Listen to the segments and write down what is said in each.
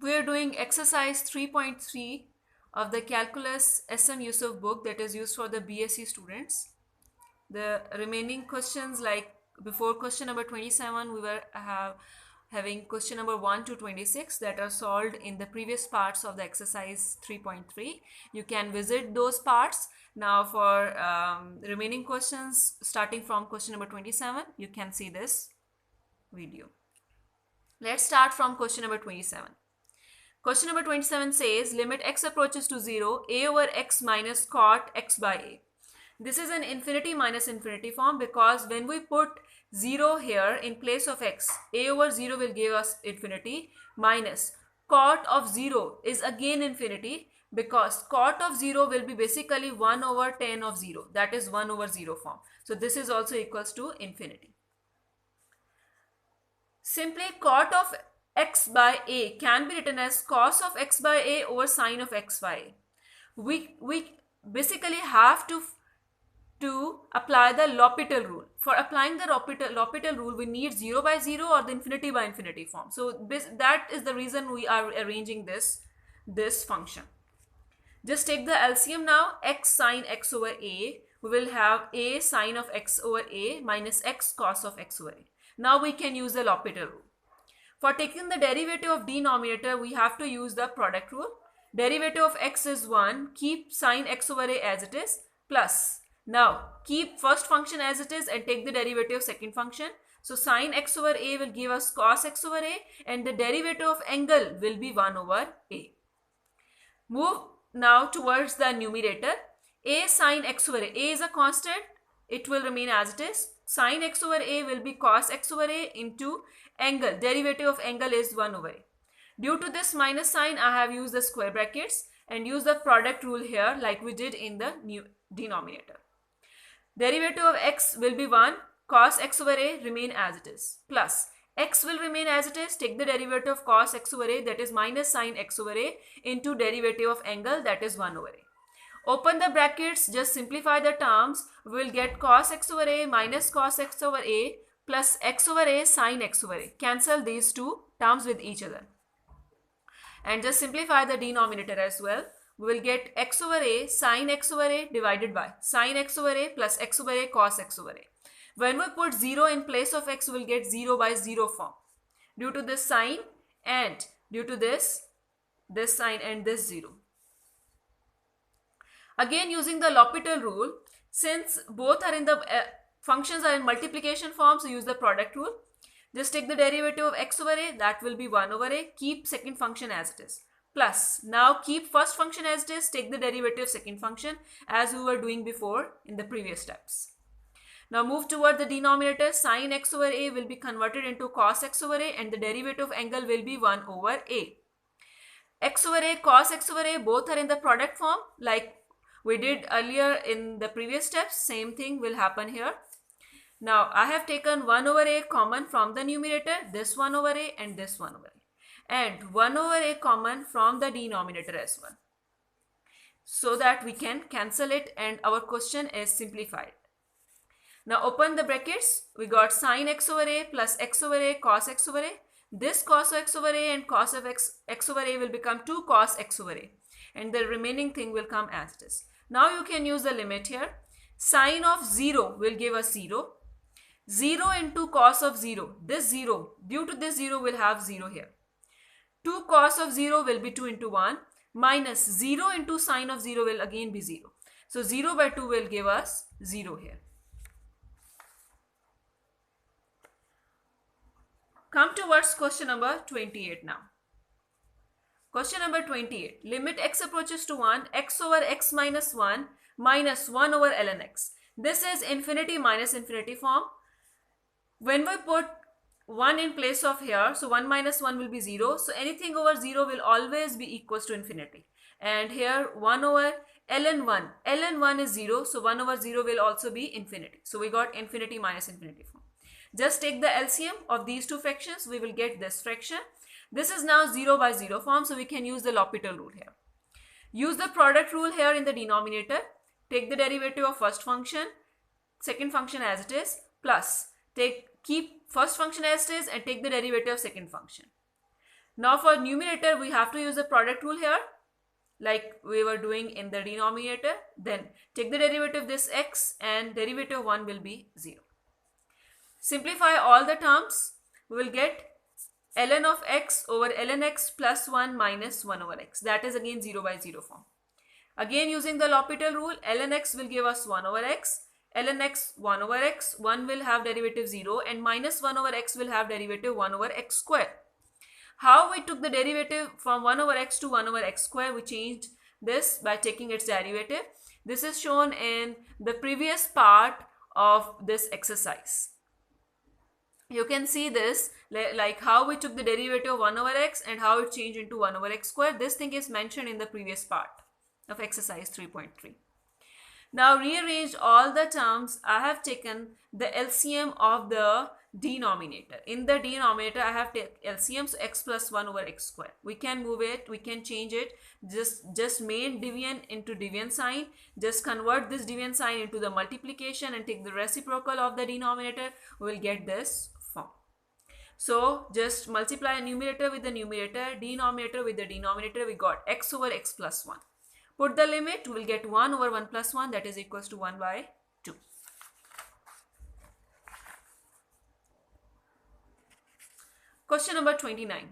We are doing exercise 3.3 of the calculus SM Yusuf book that is used for the BSc students. The remaining questions, like before question number 27, we were having question number 1 to 26 that are solved in the previous parts of the exercise 3.3. You can visit those parts. Now for remaining questions starting from question number 27, you can see this video. Let's start from question number 27. Question number 27 says limit x approaches to 0, a over x minus cot x by a. This is an infinity minus infinity form because when we put 0 here in place of x, a over 0 will give us infinity minus cot of 0 is again infinity because cot of 0 will be basically 1 over 10 of 0, that is 1 over 0 form. So this is also equals to infinity. Simply cot of x by a can be written as cos of x by a over sine of x by a. We basically have to apply the L'Hopital rule. For applying the L'Hopital rule, we need 0 by 0 or the infinity by infinity form. So that is the reason we are arranging this function. Just take the LCM now, x sine x over a. We will have a sine of x over a minus x cos of x over a. Now we can use the L'Hopital rule. For taking the derivative of denominator, we have to use the product rule. Derivative of x is 1, keep sine x over a as it is, plus. Now, keep first function as it is and take the derivative of second function. So, sine x over a will give us cos x over a and the derivative of angle will be 1 over a. Move now towards the numerator. A sine x over a is a constant. It will remain as it is. Sine x over a will be cos x over a into angle. Derivative of angle is 1 over a. Due to this minus sign, I have used the square brackets and used the product rule here like we did in the new denominator. Derivative of x will be 1. Cos x over a remain as it is. Plus x will remain as it is. Take the derivative of cos x over a, that is minus sine x over a, into derivative of angle, that is 1 over a. Open the brackets, just simplify the terms. We will get cos x over a minus cos x over a plus x over a sine x over a. Cancel these two terms with each other. And just simplify the denominator as well. We will get x over a sine x over a divided by sine x over a plus x over a cos x over a. When we put 0 in place of x, we will get 0 by 0 form. Due to this sign and due to this sign and this 0. Again, using the L'Hopital rule, since both are in the functions are in multiplication form, so use the product rule. Just take the derivative of x over a, that will be 1 over a. Keep second function as it is. Plus, now keep first function as it is, take the derivative of second function as we were doing before in the previous steps. Now move toward the denominator. Sine x over a will be converted into cos x over a and the derivative of angle will be 1 over a. X over a, cos x over a, both are in the product form like we did earlier in the previous steps. Same thing will happen here. Now I have taken 1 over a common from the numerator, this 1 over a and this 1 over a. And 1 over a common from the denominator as well. So that we can cancel it and our question is simplified. Now open the brackets. We got sine x over a plus x over a cos x over a. This cos x over a and cos of x over a will become 2 cos x over a. And the remaining thing will come as it is. Now you can use the limit here. Sine of 0 will give us 0. 0 into cos of 0. This 0, due to this 0 will have 0 here. 2 cos of 0 will be 2 into 1 minus 0 into sine of 0 will again be 0. So 0 by 2 will give us 0 here. Come towards question number 28 now. Question number 28. Limit x approaches to 1, x over x minus 1 minus 1 over ln x. This is infinity minus infinity form. When we put 1 in place of here, so 1 minus 1 will be 0. So anything over 0 will always be equals to infinity. And here 1 over ln 1. ln 1 is 0, so 1 over 0 will also be infinity. So we got infinity minus infinity form. Just take the LCM of these two fractions, we will get this fraction. This is now 0 by 0 form, so we can use the L'Hopital rule here. Use the product rule here in the denominator. Take the derivative of first function, second function as it is, plus keep first function as it is and take the derivative of second function. Now for numerator, we have to use the product rule here, like we were doing in the denominator. Then take the derivative of this x, and derivative of 1 will be 0. Simplify all the terms. We will get ln of x over ln x plus 1 minus 1 over x. That is again 0 by 0 form. Again using the L'Hopital rule, ln x will give us 1 over x, ln x 1 over x, 1 will have derivative 0, and minus 1 over x will have derivative 1 over x square. How we took the derivative from 1 over x to 1 over x square? We changed this by taking its derivative. This is shown in the previous part of this exercise. You can see this, like how we took the derivative of 1 over x and how it changed into 1 over x square. This thing is mentioned in the previous part of exercise 3.3. Now rearrange all the terms. I have taken the LCM of the denominator. In the denominator, I have taken LCM, so x plus 1 over x square. We can move it, we can change it. Just main division into division sign. Just convert this division sign into the multiplication and take the reciprocal of the denominator. We will get this form. So just multiply numerator with the numerator, denominator with the denominator. We got x over x plus 1. Put the limit, we will get 1 over 1 plus 1, that is equals to 1 by 2. Question number 29.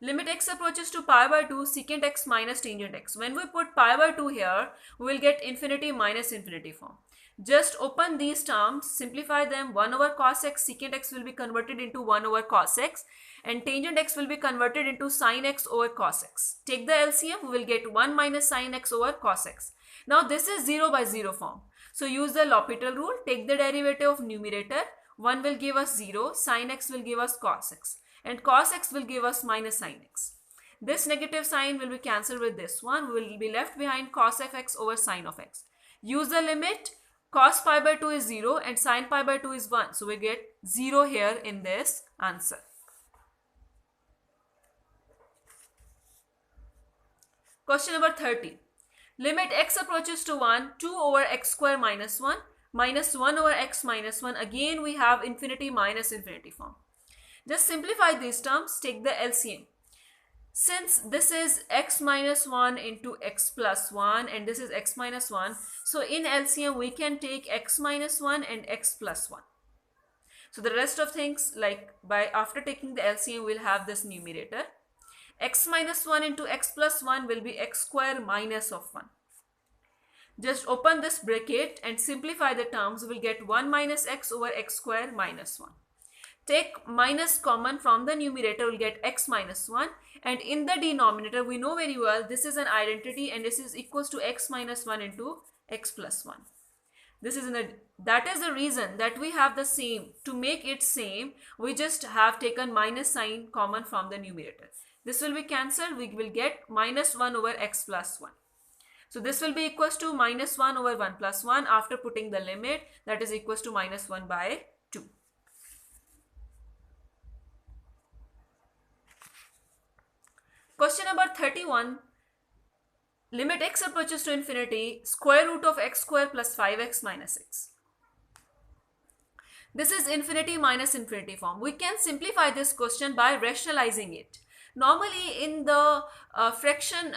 Limit x approaches to pi by 2 secant x minus tangent x. When we put pi by 2 here, we will get infinity minus infinity form. Just open these terms, simplify them. 1 over cos x, secant x will be converted into 1 over cos x, and tangent x will be converted into sin x over cos x. Take the LCM, we will get 1 minus sin x over cos x. Now this is 0 by 0 form. So use the L'Hopital rule, take the derivative of numerator. 1 will give us 0, sin x will give us cos x, and cos x will give us minus sin x. This negative sign will be cancelled with this one. We will be left behind cos of x over sin of x. Use the limit. Cos pi by 2 is 0 and sin pi by 2 is 1. So we get 0 here in this answer. Question number 30. Limit x approaches to 1, 2 over x square minus 1, minus 1 over x minus 1. Again we have infinity minus infinity form. Just simplify these terms, take the LCM. Since this is x minus 1 into x plus 1 and this is x minus 1, so in LCM we can take x minus 1 and x plus 1. So the rest of things, like after taking the LCM, we'll have this numerator. X minus 1 into x plus 1 will be x square minus of 1. Just open this bracket and simplify the terms. We'll get 1 minus x over x square minus 1. Take minus common from the numerator, we'll get x minus 1, and in the denominator we know very well this is an identity and this is equals to x minus 1 into x plus 1. That is the reason that we have the same. To make it same, we just have taken minus sign common from the numerator. This will be cancelled, we will get minus 1 over x plus 1. So this will be equals to minus 1 over 1 plus 1 after putting the limit, that is equals to minus 1 by 2. Question number 31. Limit x approaches to infinity, square root of x square plus 5x minus 6. This is infinity minus infinity form. We can simplify this question by rationalizing it. Normally in the fraction,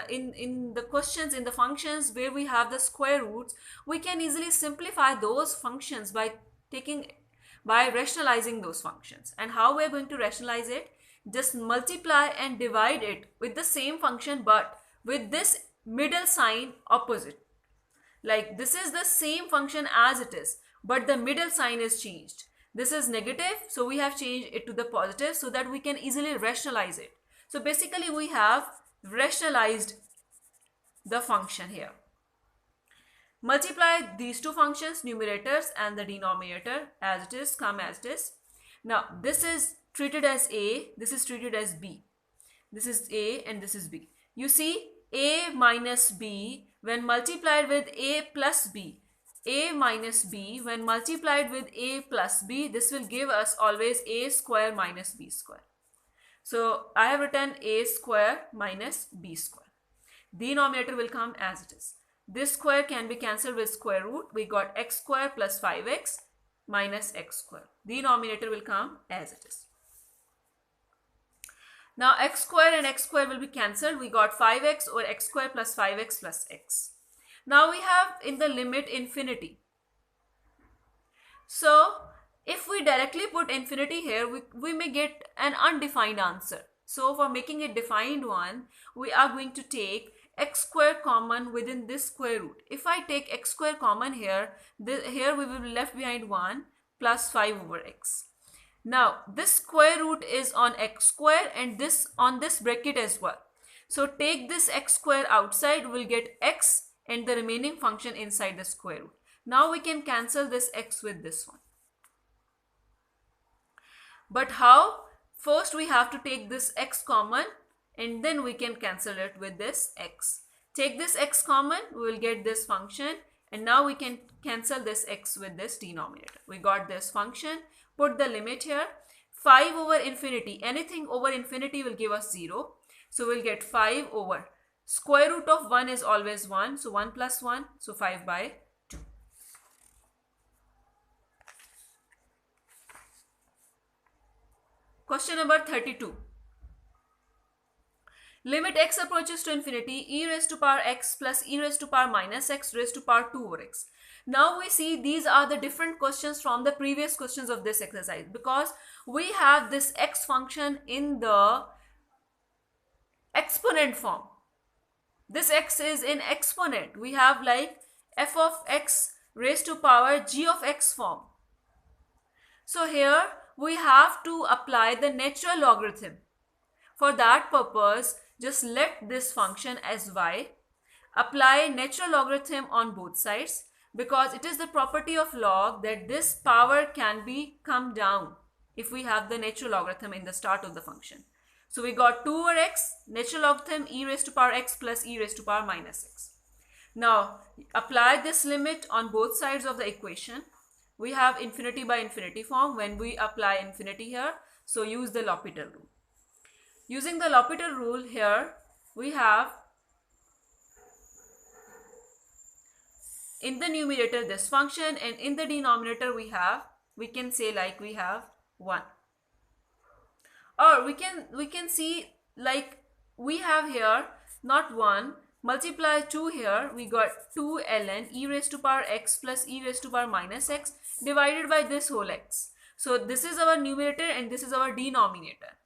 in the questions, in the functions where we have the square roots, we can easily simplify those functions by rationalizing those functions. And how we are going to rationalize it? Just multiply and divide it with the same function but with this middle sign opposite. Like this is the same function as it is, but the middle sign is changed. This is negative, so we have changed it to the positive so that we can easily rationalize it. So basically we have rationalized the function here. Multiply these two functions, numerators and the denominator, as it is, come as it is. Now this is treated as A, this is treated as B. This is A and this is B. You see, A minus B when multiplied with A plus B. A minus B when multiplied with A plus B, this will give us always A square minus B square. So I have written A square minus B square. Denominator will come as it is. This square can be cancelled with square root. We got x square plus 5x minus x square. Denominator will come as it is. Now x square and x square will be cancelled. We got 5x over x square plus 5x plus x. Now we have in the limit infinity. So if we directly put infinity here, we may get an undefined answer. So for making a defined one, we are going to take x square common within this square root. If I take x square common here, here we will be left behind 1 plus 5 over x. Now this square root is on x square and this on this bracket as well. So take this x square outside, we'll get x and the remaining function inside the square root. Now we can cancel this x with this one. But how? First we have to take this x common and then we can cancel it with this x. Take this x common, we will get this function, and now we can cancel this x with this denominator. We got this function. Put the limit here. 5 over infinity. Anything over infinity will give us 0. So we'll get 5 over. Square root of 1 is always 1. So 1 plus 1. So 5 by 2. Question number 32. Limit x approaches to infinity, e raised to power x plus e raised to power minus x raised to power 2 over x. Now we see these are the different questions from the previous questions of this exercise, because we have this x function in the exponent form. This x is in exponent. We have like f of x raised to power g of x form. So here we have to apply the natural logarithm. For that purpose, just let this function as y. Apply natural logarithm on both sides, because it is the property of log that this power can be come down if we have the natural logarithm in the start of the function. So we got 2 over x, natural logarithm e raised to power x plus e raised to power minus x. Now apply this limit on both sides of the equation. We have infinity by infinity form when we apply infinity here. So use the L'Hopital rule. Using the L'Hopital rule here, we have in the numerator this function, and in the denominator we can say like we have 1. Or we can see like we have here not 1, multiply 2 here, we got 2 ln e raised to power x plus e raised to power minus x divided by this whole x. So this is our numerator and this is our denominator.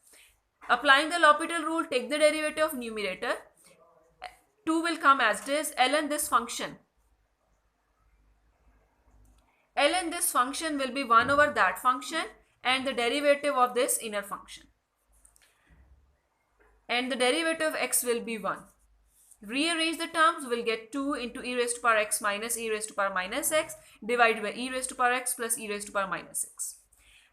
Applying the L'Hopital rule, take the derivative of numerator. 2 will come as it is. Ln this function. Ln this function will be 1 over that function and the derivative of this inner function. And the derivative of x will be 1. Rearrange the terms, we will get 2 into e raised to power x minus e raised to power minus x divided by e raised to power x plus e raised to power minus x.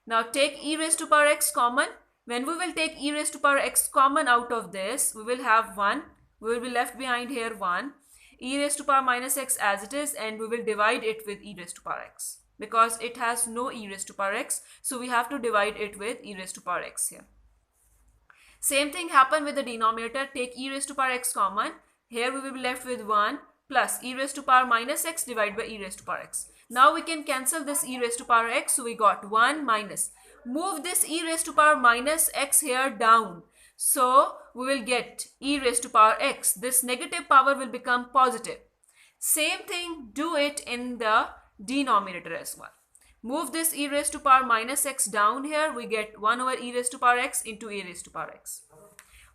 Now take e raised to power x common. When we will take e raised to power x common out of this, we will have 1. We will be left behind here 1. E raised to power minus x as it is, and we will divide it with e raised to power x. Because it has no e raised to power x, so we have to divide it with e raised to power x here. Same thing happened with the denominator. Take e raised to power x common. Here we will be left with 1 plus e raised to power minus x divided by e raised to power x. Now we can cancel this e raised to power x, so we got 1 minus. Move this e raised to power minus x here down. So we will get e raised to power x. This negative power will become positive. Same thing, do it in the denominator as well. Move this e raised to power minus x down here. We get 1 over e raised to power x into e raised to power x.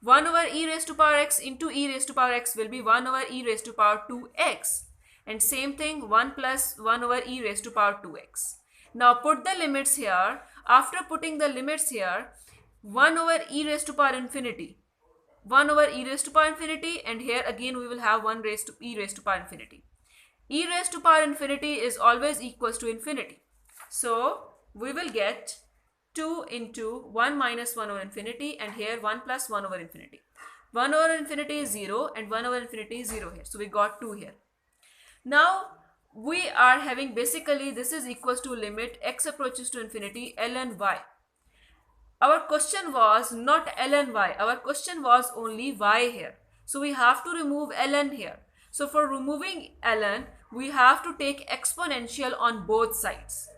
1 over e raised to power x into e raised to power x will be 1 over e raised to power 2x. And same thing, 1 plus 1 over e raised to power 2x. Now put the limits here. After putting the limits here, 1 over e raised to power infinity. 1 over e raised to power infinity, and here again we will have 1 raised to e raised to power infinity. E raised to power infinity is always equals to infinity. So we will get 2 into 1 minus 1 over infinity, and here 1 plus 1 over infinity. 1 over infinity is 0 and 1 over infinity is 0 here. So we got 2 here. Now we are having basically this is equals to limit x approaches to infinity ln y. Our question was not ln y. Our question was only y here. So we have to remove ln here. So for removing ln, we have to take exponential on both sides.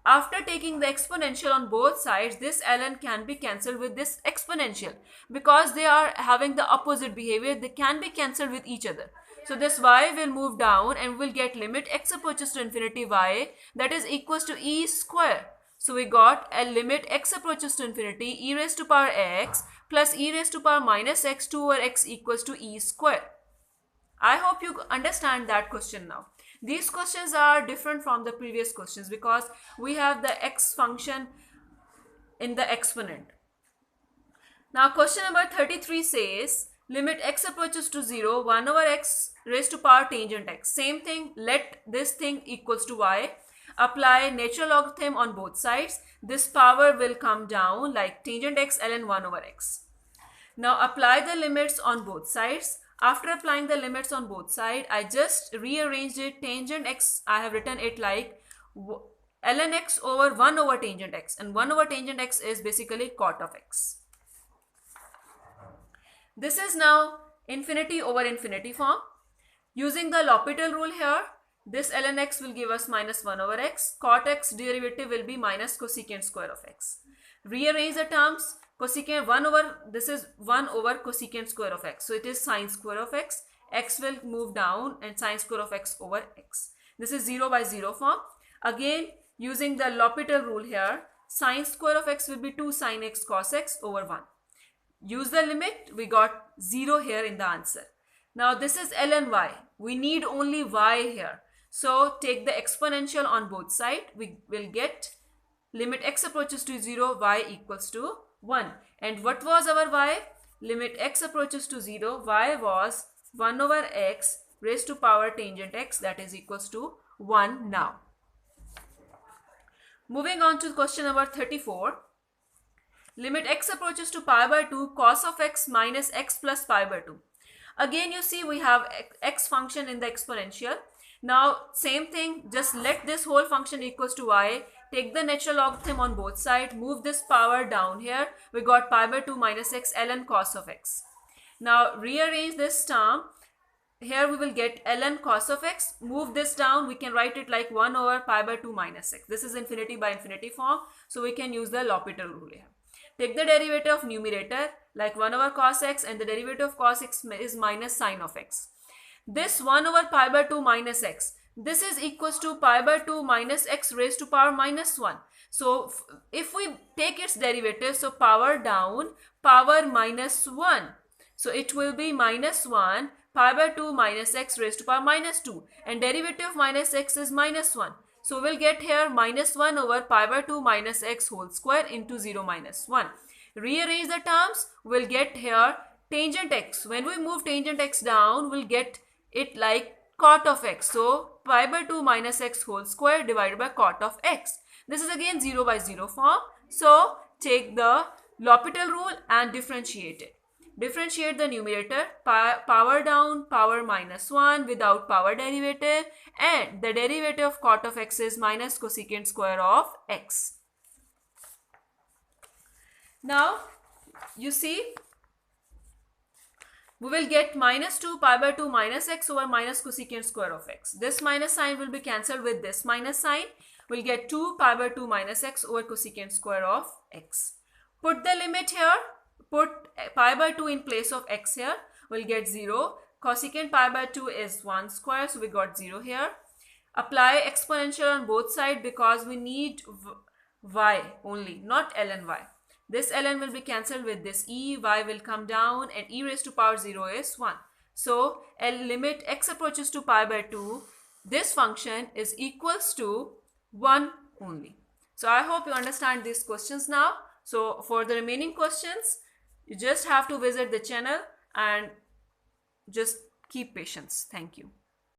after taking the exponential on both sides, this ln can be cancelled with this exponential because they are having the opposite behavior. They can be cancelled with each other. So this y will move down and we'll get limit x approaches to infinity y, that is equals to e square. So we got a limit x approaches to infinity e raised to power x plus e raised to power minus x 2 over x equals to e square. I hope you understand that question now. These questions are different from the previous questions because we have the x function in the exponent. Now question number 33 says limit x approaches to 0, 1 over x raised to power tangent x. Same thing, let this thing equals to y. Apply natural logarithm on both sides. This power will come down like tangent x ln 1 over x. Now apply the limits on both sides. After applying the limits on both sides, I just rearranged it. Tangent x, I have written it like ln x over 1 over tangent x, and 1 over tangent x is basically cot of x. This is now infinity over infinity form. Using the L'Hopital rule here, this ln x will give us minus 1 over x. Cot x derivative will be minus cosecant square of x. Rearrange the terms. Cosecant 1 over, this is 1 over cosecant square of x. So it is sine square of x. X will move down and sine square of x over x. This is 0 by 0 form. Again, using the L'Hopital rule here, sine square of x will be 2 sine x cos x over 1. Use the limit, we got 0 here in the answer. Now this is ln y. We need only y here. So take the exponential on both sides. We will get limit x approaches to 0, y equals to 1. And what was our y? Limit x approaches to 0, y was 1 over x raised to power tangent x, that is equals to 1 now. Moving on to question number 34. Limit x approaches to pi by 2 cos of x minus x plus pi by 2. Again you see we have x function in the exponential. Now same thing, just let this whole function equals to y. Take the natural logarithm on both sides. Move this power down here. We got pi by 2 minus x ln cos of x. Now rearrange this term. Here we will get ln cos of x. Move this down. We can write it like 1 over pi by 2 minus x. This is infinity by infinity form. So we can use the L'Hopital rule here. Take the derivative of numerator like 1 over cos x, and the derivative of cos x is minus sine of x. This 1 over pi by 2 minus x, this is equals to pi by 2 minus x raised to power minus 1. So if we take its derivative, so power down, power minus 1. So it will be minus 1 pi by 2 minus x raised to power minus 2, and derivative of minus x is minus 1. So we'll get here minus 1 over pi by 2 minus x whole square into 0 minus 1. Rearrange the terms, we'll get here tangent x. When we move tangent x down, we'll get it like cot of x. So pi by 2 minus x whole square divided by cot of x. This is again 0 by 0 form. So take the L'Hopital rule and differentiate it. Differentiate the numerator, power down, power minus 1 without power derivative, and the derivative of cot of x is minus cosecant square of x. Now you see we will get minus 2 pi by 2 minus x over minus cosecant square of x. This minus sign will be cancelled with this minus sign. We'll get 2 pi by 2 minus x over cosecant square of x. Put the limit here. Put pi by 2 in place of x here. We'll get 0. Cosecant pi by 2 is 1 square. So we got 0 here. Apply exponential on both sides because we need y only, not ln y. This ln will be cancelled with this e, y will come down, and e raised to power 0 is 1. So limit x approaches to pi by 2, this function is equals to 1 only. So I hope you understand these questions now. So for the remaining questions, you just have to visit the channel and just keep patience. Thank you.